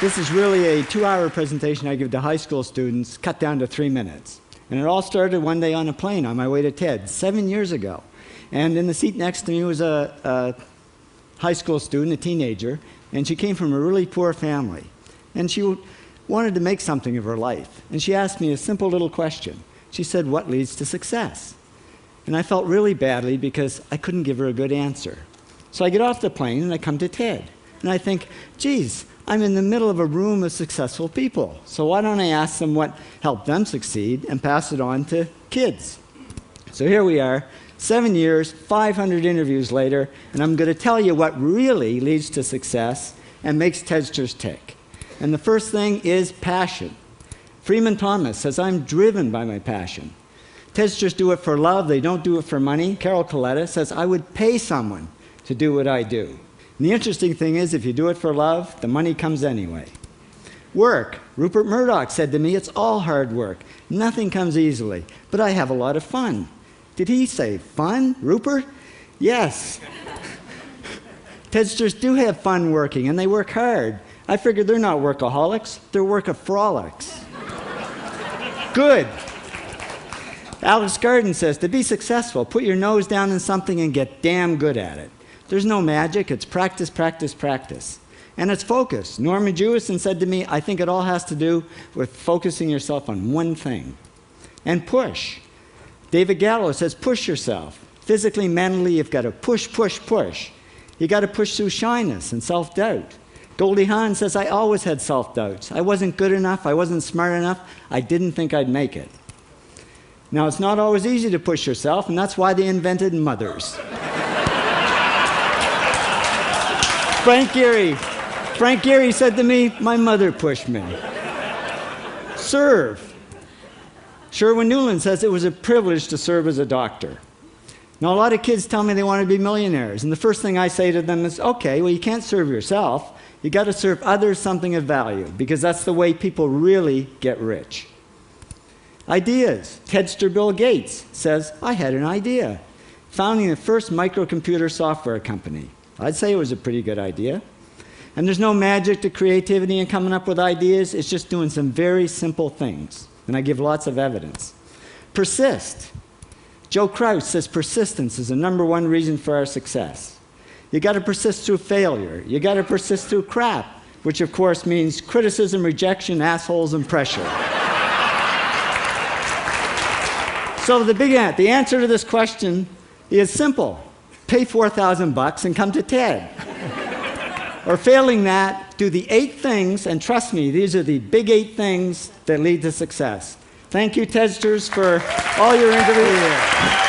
This is really a 2-hour presentation I give to high school students, cut down to 3 minutes. And it all started one day on a plane on my way to TED, 7 years ago. And in the seat next to me was a high school student, a teenager, and she came from a really poor family. And she wanted to make something of her life. And she asked me a simple little question. She said, "What leads to success?" And I felt really badly because I couldn't give her a good answer. So I get off the plane and I come to TED. And I think, geez, I'm in the middle of a room of successful people. So why don't I ask them what helped them succeed and pass it on to kids? So here we are, 7 years, 500 interviews later, and I'm going to tell you what really leads to success and makes TEDsters tick. And the first thing is passion. Freeman Thomas says, "I'm driven by my passion." TEDsters do it for love, they don't do it for money. Carol Coletta says, "I would pay someone to do what I do." And the interesting thing is, if you do it for love, the money comes anyway. Work. Rupert Murdoch said to me, "It's all hard work. Nothing comes easily, but I have a lot of fun." Did he say fun, Rupert? Yes. TEDsters do have fun working, and they work hard. I figured they're not workaholics, they're workaholics. Good. Alex Garden says, to be successful, put your nose down in something and get damn good at it. There's no magic, it's practice, practice, practice. And it's focus. Norman Jewison said to me, "I think it all has to do with focusing yourself on one thing." And push. David Gallo says, push yourself. Physically, mentally, you've got to push, push, push. You've got to push through shyness and self-doubt. Goldie Hawn says, "I always had self-doubts. I wasn't good enough, I wasn't smart enough, I didn't think I'd make it." Now, it's not always easy to push yourself, and that's why they invented mothers. Frank Gehry said to me, "My mother pushed me." Serve. Sherwin Newland says it was a privilege to serve as a doctor. Now, a lot of kids tell me they want to be millionaires, and the first thing I say to them is, okay, well, you can't serve yourself. You got to serve others something of value, because that's the way people really get rich. Ideas. TEDster Bill Gates says, "I had an idea," founding the first microcomputer software company. I'd say it was a pretty good idea. And there's no magic to creativity and coming up with ideas. It's just doing some very simple things. And I give lots of evidence. Persist. Joe Kraus says persistence is the #1 reason for our success. You got to persist through failure. You got to persist through crap, which of course means criticism, rejection, assholes, and pressure. So the answer to this question is simple. Pay $4,000 and come to TED. Or failing that, do the 8 things, and trust me, these are the big 8 things that lead to success. Thank you, TEDsters, for all your interviews.